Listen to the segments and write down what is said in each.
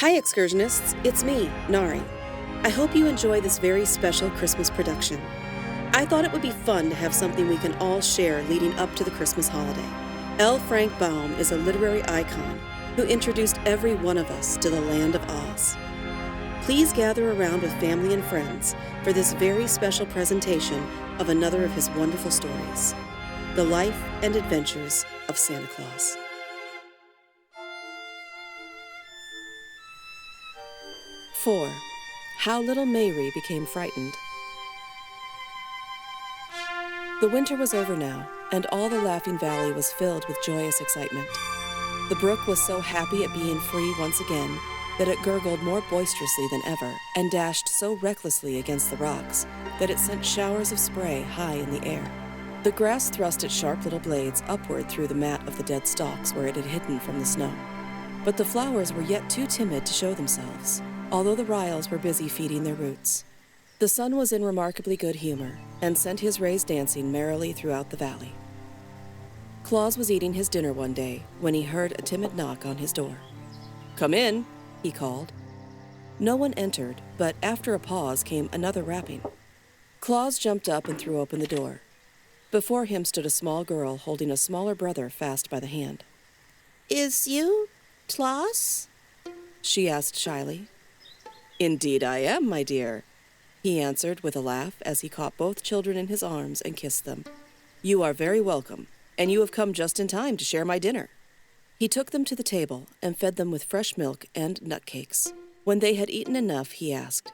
Hi, Excursionists. It's me, Nari. I hope you enjoy this very special Christmas production. I thought it would be fun to have something we can all share leading up to the Christmas holiday. L.Frank Baum is a literary icon who introduced every one of us to the land of Oz. Please gather around with family and friends for this very special presentation of another of his wonderful stories, The Life and Adventures of Santa Claus. "4. How Little Mary Became Frightened." The winter was over now, and all the Laughing Valley was filled with joyous excitement. The brook was so happy at being free once again that it gurgled more boisterously than ever and dashed so recklessly against the rocks that it sent showers of spray high in the air. The grass thrust its sharp little blades upward through the mat of the dead stalks where it had hidden from the snow. But the flowers were yet too timid to show themselves, although the ryls were busy feeding their roots. The sun was in remarkably good humor and sent his rays dancing merrily throughout the valley. Claus was eating his dinner one day when he heard a timid knock on his door. "Come in," he called. No one entered, but after a pause came another rapping. Claus jumped up and threw open the door. Before him stood a small girl holding a smaller brother fast by the hand. "Is you, Claus?" she asked shyly. "Indeed I am, my dear," he answered with a laugh as he caught both children in his arms and kissed them. "You are very welcome, and you have come just in time to share my dinner." He took them to the table and fed them with fresh milk and nutcakes. When they had eaten enough, he asked,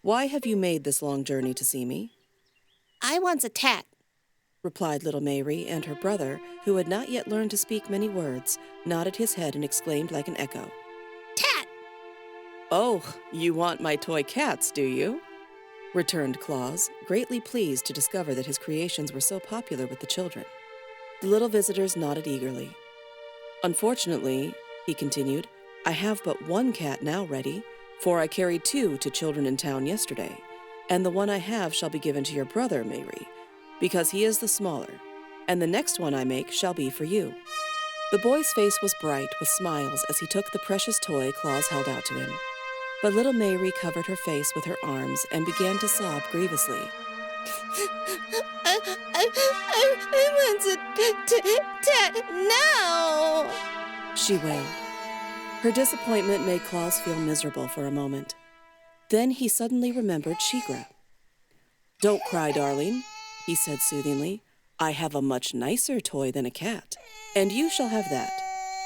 "Why have you made this long journey to see me?" "I wants a tat," replied little Mary, and her brother, who had not yet learned to speak many words, nodded his head and exclaimed like an echo, "Tat!" "Oh, you want my toy cats, do you?" returned Claus, greatly pleased to discover that his creations were so popular with the children. The little visitors nodded eagerly. "Unfortunately," he continued, "I have but one cat now ready, for I carried 2 to children in town yesterday, and the one I have shall be given to your brother, Mary, because he is the smaller, and the next one I make shall be for you." The boy's face was bright with smiles as he took the precious toy Claus held out to him. But little Mary covered her face with her arms and began to sob grievously. I want a tat now, she wailed. Her disappointment made Claus feel miserable for a moment. Then he suddenly remembered Shigra. "Don't cry, darling," he said soothingly. "I have a much nicer toy than a cat, and you shall have that."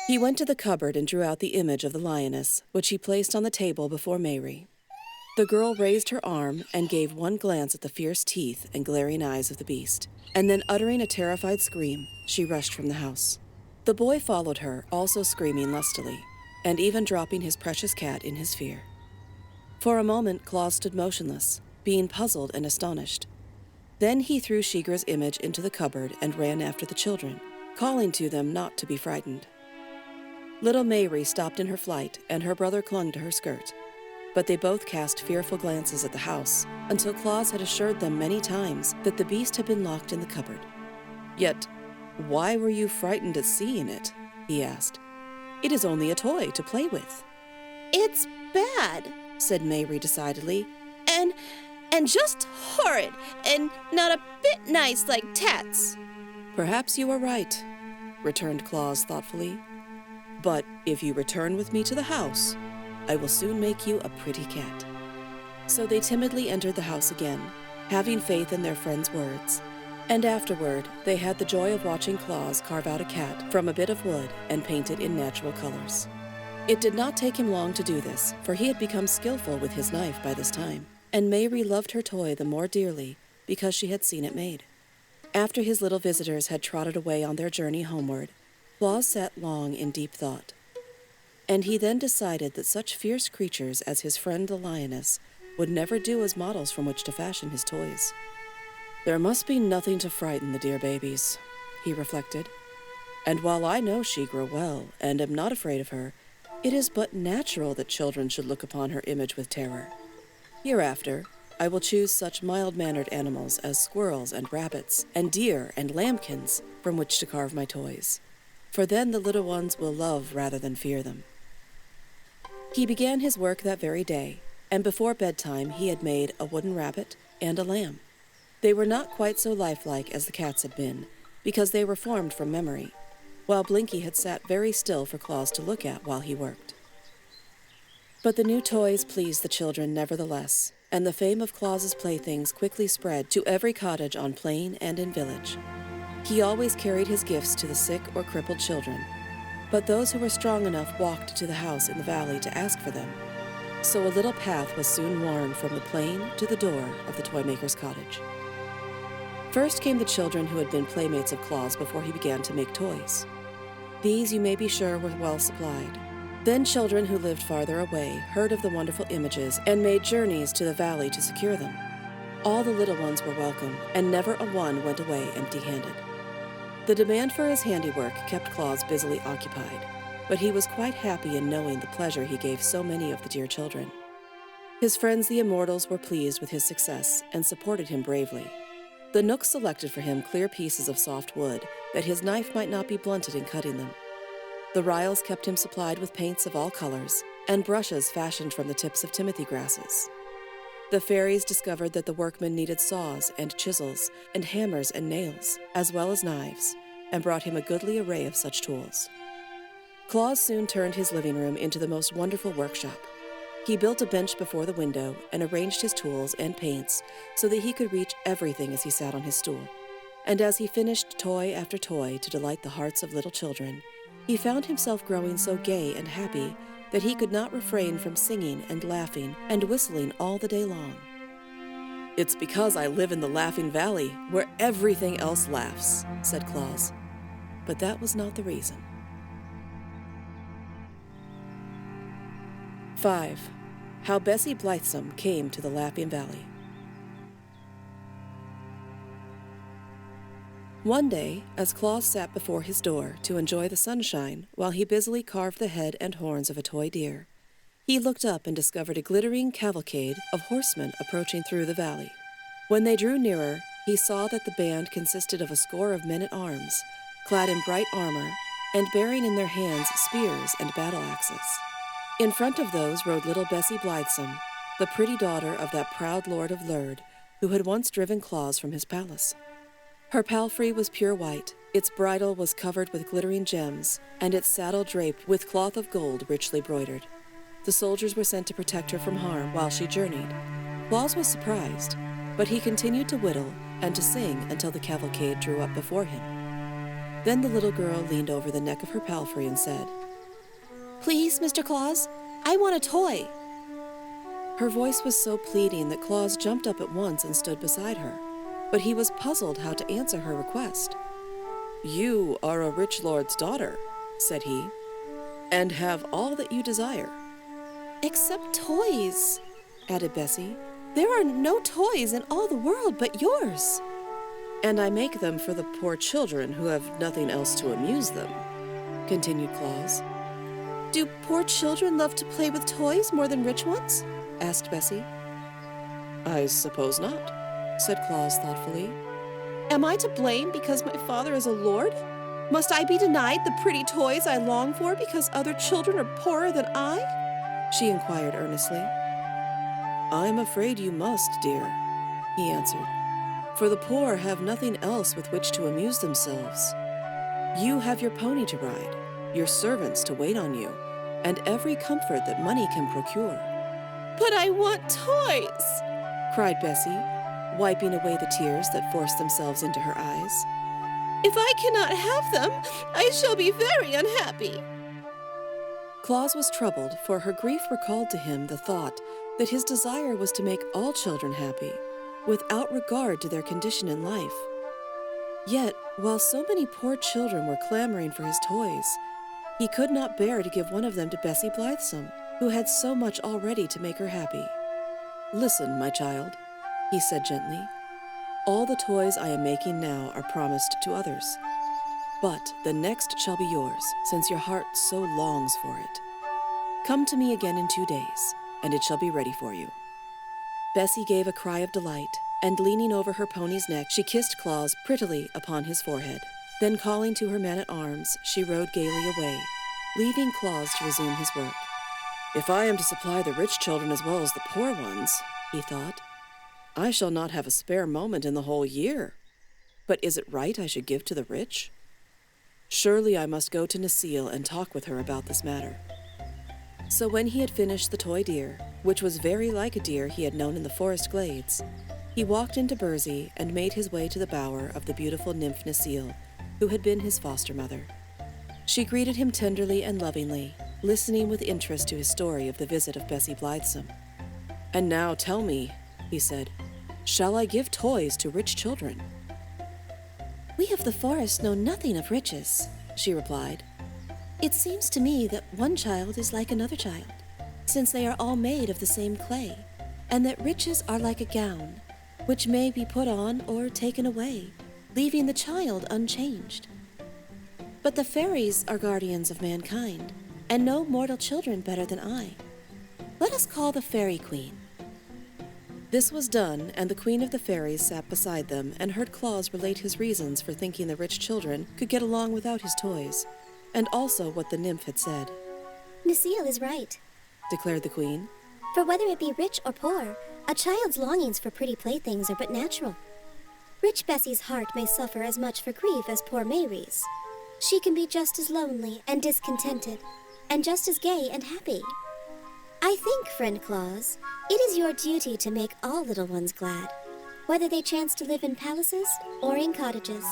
He went to the cupboard and drew out the image of the lioness, which he placed on the table before Mary. The girl raised her arm and gave one glance at the fierce teeth and glaring eyes of the beast, and then uttering a terrified scream, she rushed from the house. The boy followed her, also screaming lustily, and even dropping his precious cat in his fear. For a moment, Claus stood motionless, being puzzled and astonished. Then he threw Shigra's image into the cupboard and ran after the children, calling to them not to be frightened. Little Mary stopped in her flight, and her brother clung to her skirt. But they both cast fearful glances at the house, until Claus had assured them many times that the beast had been locked in the cupboard. "Yet, why were you frightened at seeing it?" he asked. "It is only a toy to play with." "It's bad," said Mary decidedly, and just horrid, and not a bit nice like tats." "Perhaps you are right," returned Claus thoughtfully. "But if you return with me to the house, I will soon make you a pretty cat." So they timidly entered the house again, having faith in their friend's words. And afterward, they had the joy of watching Claus carve out a cat from a bit of wood and paint it in natural colors. It did not take him long to do this, for he had become skillful with his knife by this time, and Mary loved her toy the more dearly because she had seen it made. After his little visitors had trotted away on their journey homeward, Claus sat long in deep thought. And he then decided that such fierce creatures as his friend the lioness would never do as models from which to fashion his toys. "There must be nothing to frighten the dear babies," he reflected. "And while I know Shigra well and am not afraid of her, it is but natural that children should look upon her image with terror. Hereafter, I will choose such mild-mannered animals as squirrels and rabbits and deer and lambkins from which to carve my toys. For then the little ones will love rather than fear them." He began his work that very day, and before bedtime he had made a wooden rabbit and a lamb. They were not quite so lifelike as the cats had been, because they were formed from memory, while Blinky had sat very still for Claus to look at while he worked. But the new toys pleased the children nevertheless, and the fame of Claus's playthings quickly spread to every cottage on plain and in village. He always carried his gifts to the sick or crippled children, but those who were strong enough walked to the house in the valley to ask for them. So a little path was soon worn from the plain to the door of the toymaker's cottage. First came the children who had been playmates of Claus before he began to make toys. These, you may be sure, were well supplied. Then children who lived farther away heard of the wonderful images and made journeys to the valley to secure them. All the little ones were welcome, and never a one went away empty-handed. The demand for his handiwork kept Claus busily occupied, but he was quite happy in knowing the pleasure he gave so many of the dear children. His friends the immortals were pleased with his success and supported him bravely. The Knooks selected for him clear pieces of soft wood, that his knife might not be blunted in cutting them. The Ryls kept him supplied with paints of all colors and brushes fashioned from the tips of timothy grasses. The fairies discovered that the workmen needed saws and chisels and hammers and nails, as well as knives, and brought him a goodly array of such tools. Claus soon turned his living room into the most wonderful workshop. He built a bench before the window and arranged his tools and paints so that he could reach everything as he sat on his stool. And as he finished toy after toy to delight the hearts of little children, he found himself growing so gay and happy that he could not refrain from singing and laughing and whistling all the day long. "It's because I live in the Laughing Valley, where everything else laughs," said Claus. But that was not the reason. 5. How Bessie Blithesome Came to the Laughing Valley. One day, as Claus sat before his door to enjoy the sunshine while he busily carved the head and horns of a toy deer, he looked up and discovered a glittering cavalcade of horsemen approaching through the valley. When they drew nearer, he saw that the band consisted of a score of men-at-arms, clad in bright armor, and bearing in their hands spears and battle-axes. In front of those rode little Bessie Blithesome, the pretty daughter of that proud lord of Lurd, who had once driven Claus from his palace. Her palfrey was pure white, its bridle was covered with glittering gems, and its saddle draped with cloth of gold richly broidered. The soldiers were sent to protect her from harm while she journeyed. Claus was surprised, but he continued to whittle and to sing until the cavalcade drew up before him. Then the little girl leaned over the neck of her palfrey and said, "Please, Mr. Claus, I want a toy." Her voice was so pleading that Claus jumped up at once and stood beside her, but he was puzzled how to answer her request. "You are a rich lord's daughter," said he, "and have all that you desire." "Except toys," added Bessie. "There are no toys in all the world but yours." "And I make them for the poor children who have nothing else to amuse them," continued Claus. "Do poor children love to play with toys more than rich ones?" asked Bessie. "I suppose not," said Claus thoughtfully. "Am I to blame because my father is a lord? Must I be denied the pretty toys I long for because other children are poorer than I?" she inquired earnestly. "I'm afraid you must, dear," he answered, "for the poor have nothing else with which to amuse themselves. You have your pony to ride, your servants to wait on you, and every comfort that money can procure." "But I want toys!" cried Bessie, wiping away the tears that forced themselves into her eyes. "If I cannot have them, I shall be very unhappy." Claus was troubled, for her grief recalled to him the thought that his desire was to make all children happy, without regard to their condition in life. Yet, while so many poor children were clamoring for his toys, he could not bear to give one of them to Bessie Blithesome, who had so much already to make her happy. "Listen, my child," he said gently. "All the toys I am making now are promised to others. But the next shall be yours, since your heart so longs for it. Come to me again in 2 days, and it shall be ready for you." Bessie gave a cry of delight, and leaning over her pony's neck, she kissed Claus prettily upon his forehead. Then calling to her man-at-arms, she rode gaily away, leaving Claus to resume his work. If I am to supply the rich children as well as the poor ones, he thought, I shall not have a spare moment in the whole year. But is it right I should give to the rich? Surely I must go to Necile and talk with her about this matter. So when he had finished the toy deer, which was very like a deer he had known in the forest glades, he walked into Burzee and made his way to the bower of the beautiful nymph Necile, who had been his foster mother. She greeted him tenderly and lovingly, listening with interest to his story of the visit of Bessie Blithesome. And now tell me, he said, shall I give toys to rich children? We of the forest know nothing of riches, she replied. It seems to me that one child is like another child, since they are all made of the same clay, and that riches are like a gown, which may be put on or taken away, leaving the child unchanged. But the fairies are guardians of mankind, and know mortal children better than I. Let us call the Fairy Queen. This was done, and the Queen of the Fairies sat beside them and heard Claus relate his reasons for thinking the rich children could get along without his toys, and also what the nymph had said. Necile is right, declared the Queen. For whether it be rich or poor, a child's longings for pretty playthings are but natural. Rich Bessie's heart may suffer as much for grief as poor Mary's. She can be just as lonely and discontented, and just as gay and happy. I think, friend Claus, it is your duty to make all little ones glad, whether they chance to live in palaces or in cottages.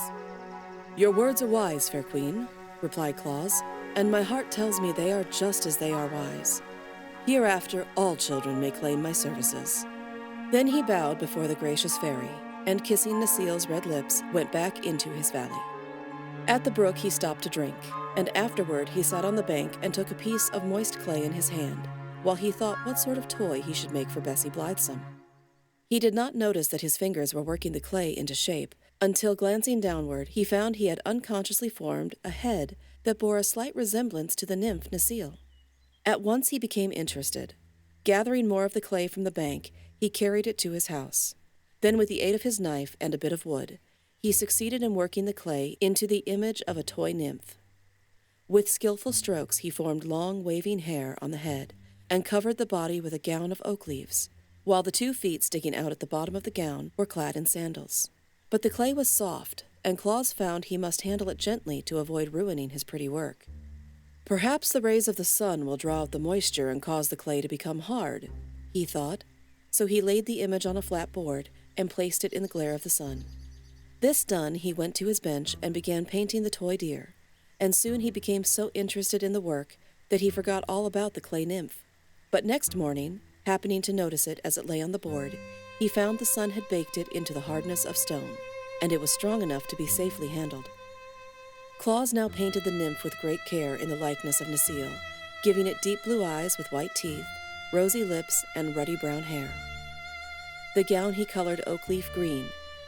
Your words are wise, fair Queen, replied Claus, and my heart tells me they are just as they are wise. Hereafter all children may claim my services. Then he bowed before the gracious fairy, and kissing Necile's red lips, went back into his valley. At the brook he stopped to drink, and afterward he sat on the bank and took a piece of moist clay in his hand, while he thought what sort of toy he should make for Bessie Blithesome. He did not notice that his fingers were working the clay into shape, until glancing downward he found he had unconsciously formed a head that bore a slight resemblance to the nymph Necile. At once he became interested. Gathering more of the clay from the bank, he carried it to his house. Then with the aid of his knife and a bit of wood, he succeeded in working the clay into the image of a toy nymph. With skillful strokes he formed long waving hair on the head, and covered the body with a gown of oak leaves, while the 2 feet sticking out at the bottom of the gown were clad in sandals. But the clay was soft, and Claus found he must handle it gently to avoid ruining his pretty work. Perhaps the rays of the sun will draw out the moisture and cause the clay to become hard, he thought, so he laid the image on a flat board and placed it in the glare of the sun. This done, he went to his bench and began painting the toy deer, and soon he became so interested in the work that he forgot all about the clay nymph. But next morning, happening to notice it as it lay on the board, he found the sun had baked it into the hardness of stone, and it was strong enough to be safely handled. Claus now painted the nymph with great care in the likeness of Necile, giving it deep blue eyes with white teeth, rosy lips, and ruddy brown hair. The gown he colored oak leaf green,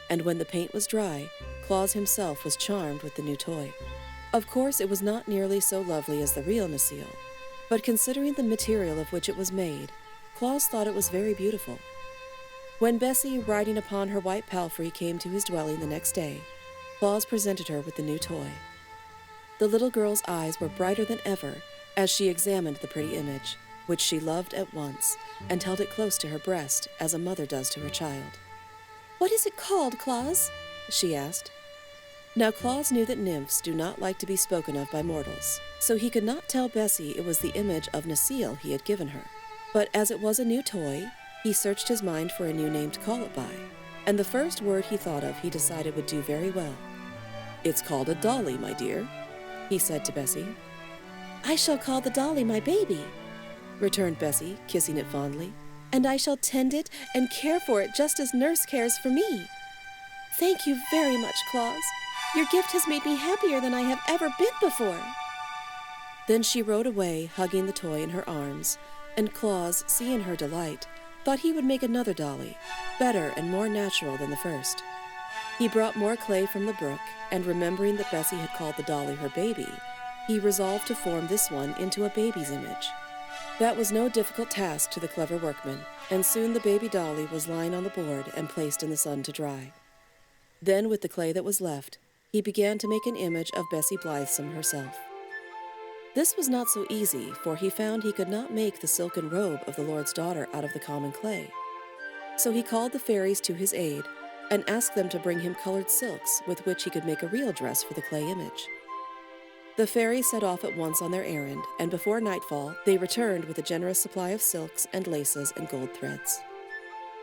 and when the paint was dry, Claus himself was charmed with the new toy. Of course, it was not nearly so lovely as the real Necile, but considering the material of which it was made, Claus thought it was very beautiful. When Bessie, riding upon her white palfrey, came to his dwelling the next day, Claus presented her with the new toy. The little girl's eyes were brighter than ever as she examined the pretty image, which she loved at once, and held it close to her breast as a mother does to her child. What is it called, Claus? She asked. Now Claus knew that nymphs do not like to be spoken of by mortals, so he could not tell Bessie it was the image of Necile he had given her. But as it was a new toy, he searched his mind for a new name to call it by, and the first word he thought of he decided would do very well. It's called a dolly, my dear, he said to Bessie. I shall call the dolly my baby, returned Bessie, kissing it fondly. And I shall tend it and care for it just as nurse cares for me. Thank you very much, Claus. Your gift has made me happier than I have ever been before. Then she rode away, hugging the toy in her arms, and Claus, seeing her delight, thought he would make another dolly, better and more natural than the first. He brought more clay from the brook, and remembering that Bessie had called the dolly her baby, he resolved to form this one into a baby's image. That was no difficult task to the clever workman, and soon the baby dolly was lying on the board and placed in the sun to dry. Then, with the clay that was left, he began to make an image of Bessie Blithesome herself. This was not so easy, for he found he could not make the silken robe of the Lord's daughter out of the common clay. So he called the fairies to his aid and asked them to bring him colored silks with which he could make a real dress for the clay image. The fairies set off at once on their errand, and before nightfall, they returned with a generous supply of silks and laces and gold threads.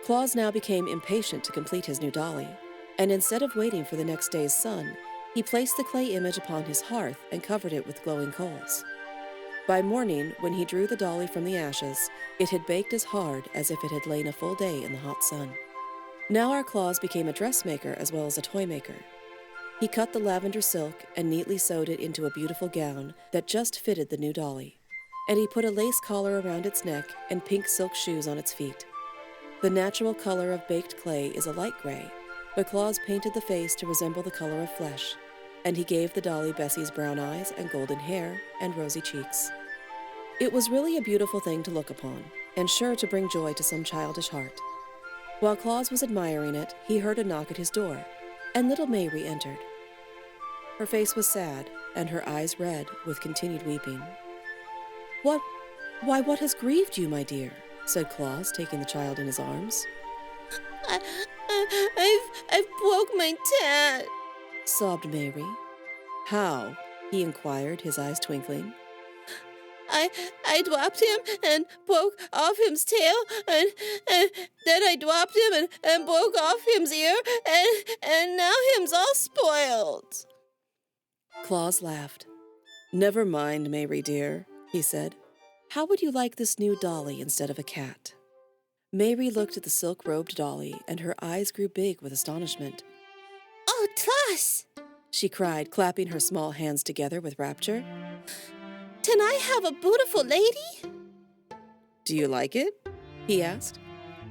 Claus now became impatient to complete his new dolly, and instead of waiting for the next day's sun, he placed the clay image upon his hearth and covered it with glowing coals. By morning, when he drew the dolly from the ashes, it had baked as hard as if it had lain a full day in the hot sun. Now our Claus became a dressmaker as well as a toy maker. He cut the lavender silk and neatly sewed it into a beautiful gown that just fitted the new dolly, and he put a lace collar around its neck and pink silk shoes on its feet. The natural color of baked clay is a light gray, but Claus painted the face to resemble the color of flesh, and he gave the dolly Bessie's brown eyes and golden hair and rosy cheeks. It was really a beautiful thing to look upon, and sure to bring joy to some childish heart. While Claus was admiring it, he heard a knock at his door, and little Mary entered. Her face was sad, and her eyes red with continued weeping. What has grieved you, my dear?" said Claus, taking the child in his arms. I've broke my tat, sobbed Mary. "How?" he inquired, his eyes twinkling. I dropped him and broke off him's tail, and then I dropped him and broke off him's ear, and now him's all spoiled. Claus laughed. "Never mind, Mary dear," he said. "How would you like this new dolly instead of a cat?" Mary looked at the silk-robed dolly, and her eyes grew big with astonishment. "Oh, Claus!" she cried, clapping her small hands together with rapture. "Can I have a beautiful lady?" "Do you like it?" he asked.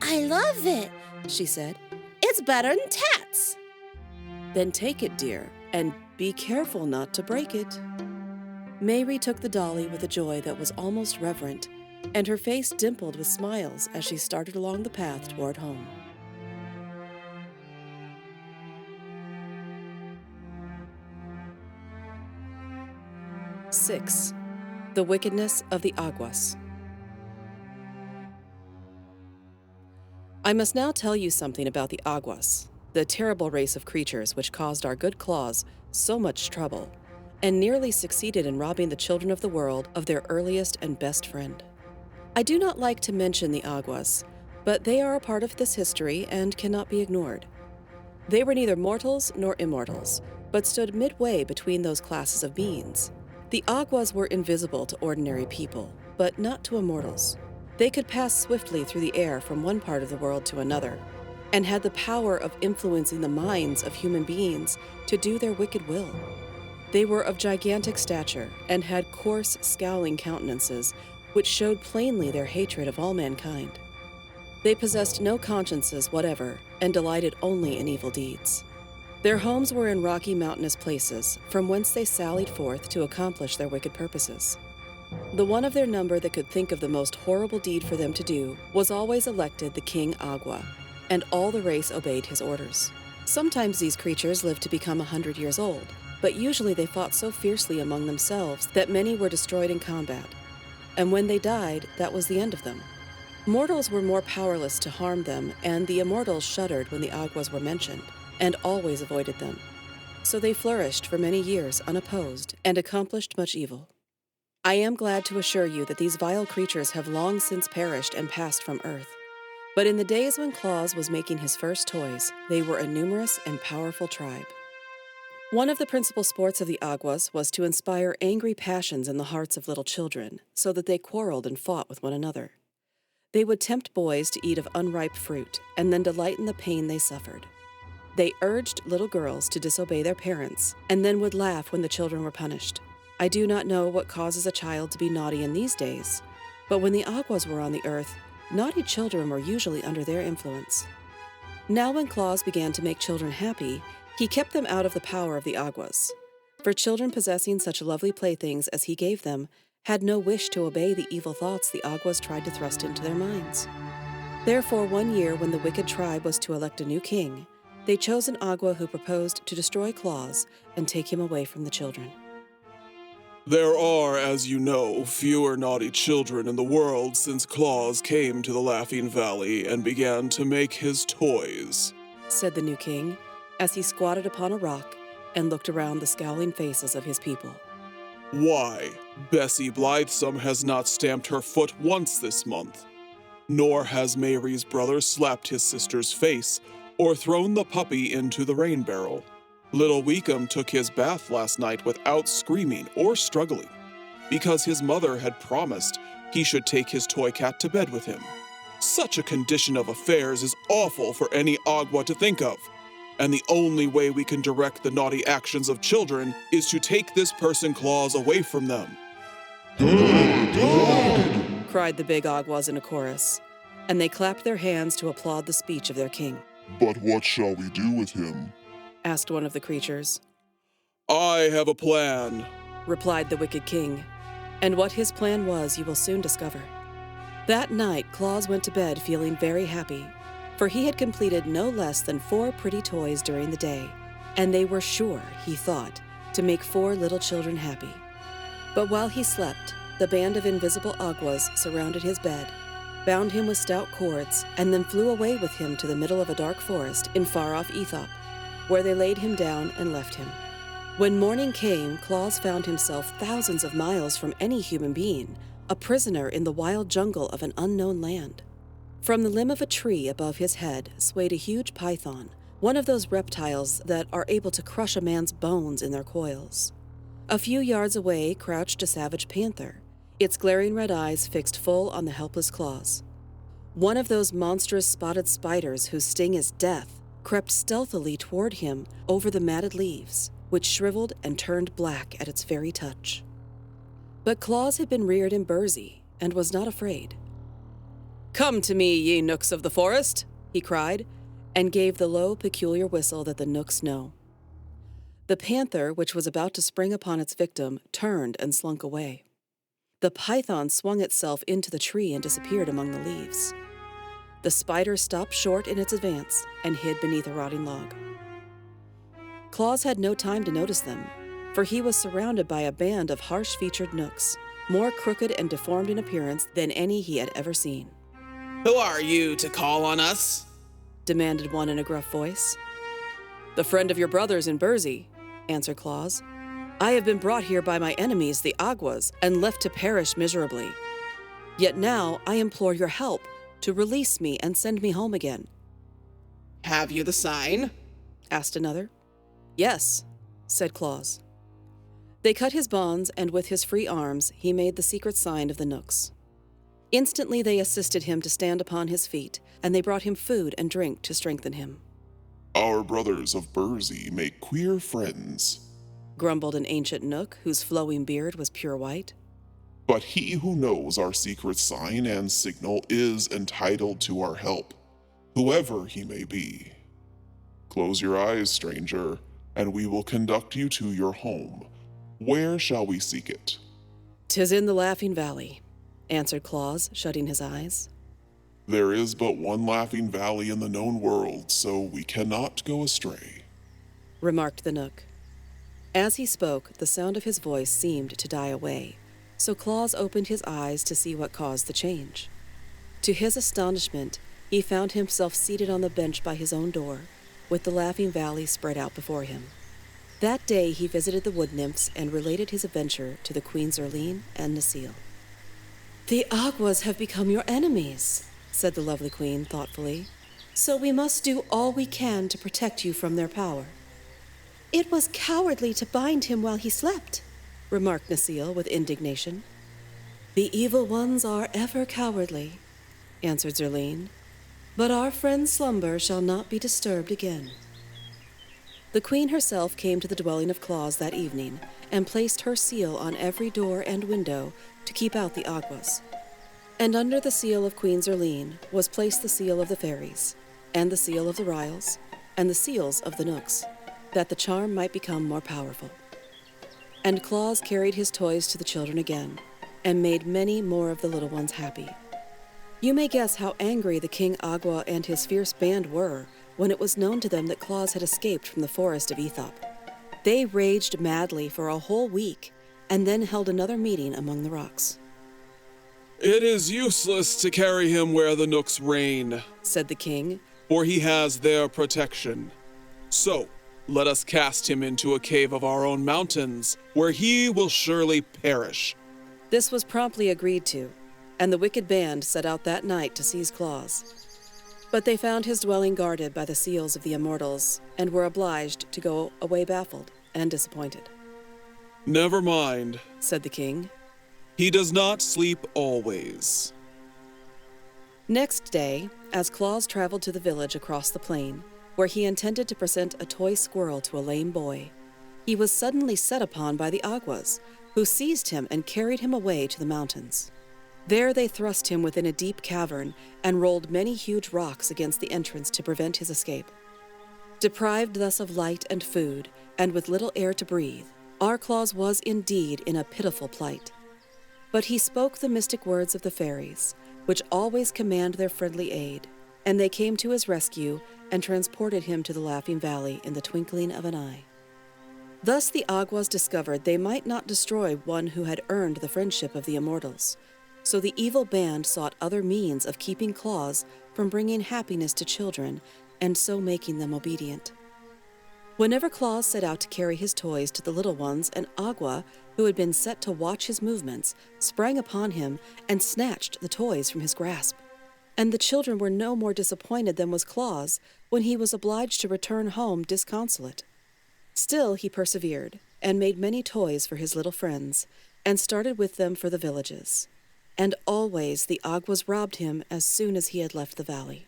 "I love it," she said. "It's better than tats." "Then take it, dear, and be careful not to break it." Mary took the dolly with a joy that was almost reverent, and her face dimpled with smiles as she started along the path toward home. Six. The Wickedness of the Aguas. I must now tell you something about the Aguas, the terrible race of creatures which caused our good Claus so much trouble, and nearly succeeded in robbing the children of the world of their earliest and best friend. I do not like to mention the Aguas, but they are a part of this history and cannot be ignored. They were neither mortals nor immortals, but stood midway between those classes of beings. The Aguas were invisible to ordinary people, but not to immortals. They could pass swiftly through the air from one part of the world to another, and had the power of influencing the minds of human beings to do their wicked will. They were of gigantic stature and had coarse, scowling countenances, which showed plainly their hatred of all mankind. They possessed no consciences whatever and delighted only in evil deeds. Their homes were in rocky mountainous places, from whence they sallied forth to accomplish their wicked purposes. The one of their number that could think of the most horrible deed for them to do was always elected the King Agua, and all the race obeyed his orders. Sometimes these creatures lived to become 100 years old, but usually they fought so fiercely among themselves that many were destroyed in combat. And when they died, that was the end of them. Mortals were more powerless to harm them, and the immortals shuddered when the Aguas were mentioned, and always avoided them. So they flourished for many years unopposed, and accomplished much evil. I am glad to assure you that these vile creatures have long since perished and passed from earth. But in the days when Claus was making his first toys, they were a numerous and powerful tribe. One of the principal sports of the Aguas was to inspire angry passions in the hearts of little children, so that they quarreled and fought with one another. They would tempt boys to eat of unripe fruit, and then delight in the pain they suffered. They urged little girls to disobey their parents, and then would laugh when the children were punished. I do not know what causes a child to be naughty in these days, but when the Aguas were on the earth, naughty children were usually under their influence. Now when Claus began to make children happy, he kept them out of the power of the Aguas. For children possessing such lovely playthings as he gave them had no wish to obey the evil thoughts the Aguas tried to thrust into their minds. Therefore, one year when the wicked tribe was to elect a new king, they chose an Agua who proposed to destroy Claus and take him away from the children. There are, as you know, fewer naughty children in the world since Claus came to the Laughing Valley and began to make his toys, said the new king, as he squatted upon a rock and looked around the scowling faces of his people. Why, Bessie Blithesome has not stamped her foot once this month, nor has Mary's brother slapped his sister's face or thrown the puppy into the rain barrel. Little Weekum took his bath last night without screaming or struggling, because his mother had promised he should take his toy cat to bed with him. Such a condition of affairs is awful for any Agua to think of, and the only way we can direct the naughty actions of children is to take this person Claus away from them. Good! Cried the big Aguas in a chorus, and they clapped their hands to applaud the speech of their king. But what shall we do with him? Asked one of the creatures. I have a plan, replied the wicked king, and what his plan was you will soon discover. That night, Claus went to bed feeling very happy, for he had completed no less than 4 pretty toys during the day, and they were sure, he thought, to make 4 little children happy. But while he slept, the band of invisible Aguas surrounded his bed, bound him with stout cords, and then flew away with him to the middle of a dark forest in far-off Aethop, where they laid him down and left him. When morning came, Claus found himself thousands of miles from any human being, a prisoner in the wild jungle of an unknown land. From the limb of a tree above his head swayed a huge python, one of those reptiles that are able to crush a man's bones in their coils. A few yards away crouched a savage panther, its glaring red eyes fixed full on the helpless Claus. One of those monstrous spotted spiders whose sting is death crept stealthily toward him over the matted leaves, which shriveled and turned black at its very touch. But Claus had been reared in Burzee and was not afraid. "Come to me, ye nooks of the forest," he cried, and gave the low, peculiar whistle that the nooks know. The panther, which was about to spring upon its victim, turned and slunk away. The python swung itself into the tree and disappeared among the leaves. The spider stopped short in its advance and hid beneath a rotting log. Claus had no time to notice them, for he was surrounded by a band of harsh-featured nooks, more crooked and deformed in appearance than any he had ever seen. "Who are you to call on us?" demanded one in a gruff voice. "The friend of your brothers in Burzee," answered Claus. "I have been brought here by my enemies, the Aguas, and left to perish miserably. Yet now I implore your help to release me and send me home again." "Have you the sign?" asked another. "Yes," said Claus. They cut his bonds, and with his free arms he made the secret sign of the nooks. Instantly they assisted him to stand upon his feet, and they brought him food and drink to strengthen him. Our brothers of Burzee make queer friends, grumbled an ancient nook whose flowing beard was pure white. But he who knows our secret sign and signal is entitled to our help, whoever he may be. Close your eyes, stranger, and we will conduct you to your home. Where shall we seek it? "'Tis in the Laughing Valley," answered Claus, shutting his eyes. There is but one Laughing Valley in the known world, so we cannot go astray, remarked the nook. As he spoke, the sound of his voice seemed to die away, so Claus opened his eyes to see what caused the change. To his astonishment, he found himself seated on the bench by his own door, with the Laughing Valley spread out before him. That day he visited the wood nymphs and related his adventure to the Queen Zerline and Necile. "The Aguas have become your enemies," said the lovely queen thoughtfully, "so we must do all we can to protect you from their power." "It was cowardly to bind him while he slept," remarked Necile with indignation. "The evil ones are ever cowardly," answered Zerline, "but our friend's slumber shall not be disturbed again." The queen herself came to the dwelling of Claus that evening and placed her seal on every door and window to keep out the Aguas. And under the seal of Queen Zerline was placed the seal of the fairies, and the seal of the Ryls, and the seals of the Nooks, that the charm might become more powerful. And Claus carried his toys to the children again, and made many more of the little ones happy. You may guess how angry the King Agua and his fierce band were when it was known to them that Claus had escaped from the forest of Aethop. They raged madly for a whole week, and then held another meeting among the rocks. "It is useless to carry him where the Knooks reign," said the king. "for he has their protection. So, let us cast him into a cave of our own mountains, where he will surely perish." This was promptly agreed to, and the wicked band set out that night to seize Claus. But they found his dwelling guarded by the seals of the immortals, and were obliged to go away baffled and disappointed. "Never mind," said the king. "He does not sleep always." Next day, as Claus traveled to the village across the plain, where he intended to present a toy squirrel to a lame boy, he was suddenly set upon by the Aguas, who seized him and carried him away to the mountains. There they thrust him within a deep cavern and rolled many huge rocks against the entrance to prevent his escape. Deprived thus of light and food, and with little air to breathe, our Claus was indeed in a pitiful plight. But he spoke the mystic words of the fairies, which always command their friendly aid, and they came to his rescue and transported him to the Laughing Valley in the twinkling of an eye. Thus the Aguas discovered they might not destroy one who had earned the friendship of the immortals, so the evil band sought other means of keeping Claus from bringing happiness to children and so making them obedient. Whenever Claus set out to carry his toys to the little ones, an Agua, who had been set to watch his movements, sprang upon him and snatched the toys from his grasp. And the children were no more disappointed than was Claus when he was obliged to return home disconsolate. Still he persevered, and made many toys for his little friends, and started with them for the villages. And always the Aguas robbed him as soon as he had left the valley.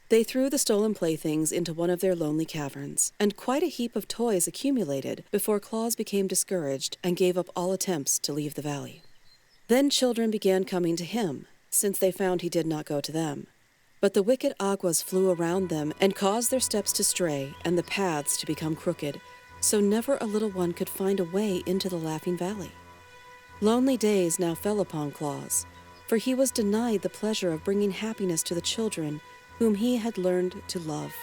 They threw the stolen playthings into one of their lonely caverns, and quite a heap of toys accumulated before Claus became discouraged and gave up all attempts to leave the valley. Then children began coming to him, since they found he did not go to them. But the wicked Aguas flew around them and caused their steps to stray and the paths to become crooked, so never a little one could find a way into the Laughing Valley. Lonely days now fell upon Claus, for he was denied the pleasure of bringing happiness to the children whom he had learned to love.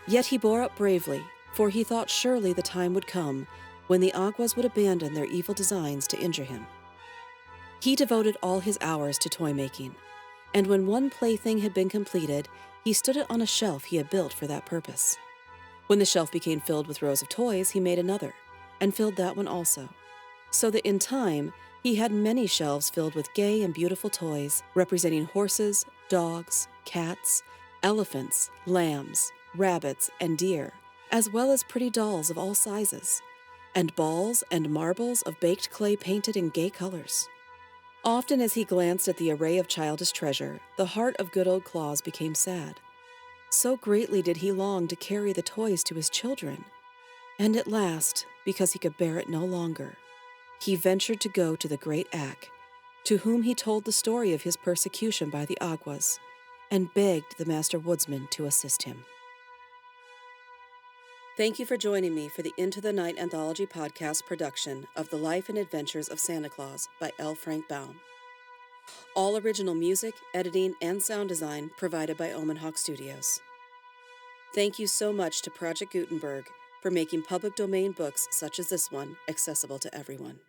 Yet he bore up bravely, for he thought surely the time would come when the Aguas would abandon their evil designs to injure him. He devoted all his hours to toy-making, and when one plaything had been completed, he stood it on a shelf he had built for that purpose. When the shelf became filled with rows of toys, he made another, and filled that one also, so that in time he had many shelves filled with gay and beautiful toys representing horses, dogs, cats, elephants, lambs, rabbits, and deer, as well as pretty dolls of all sizes, and balls and marbles of baked clay painted in gay colors. Often as he glanced at the array of childish treasure, the heart of good old Claus became sad. So greatly did he long to carry the toys to his children, and at last, because he could bear it no longer, he ventured to go to the great Ak, to whom he told the story of his persecution by the Aguas, and begged the Master Woodsman to assist him. Thank you for joining me for the Into the Night Anthology podcast production of The Life and Adventures of Santa Claus by L.Frank Baum. All original music, editing, and sound design provided by Omen Hawk Studios. Thank you so much to Project Gutenberg for making public domain books such as this one accessible to everyone.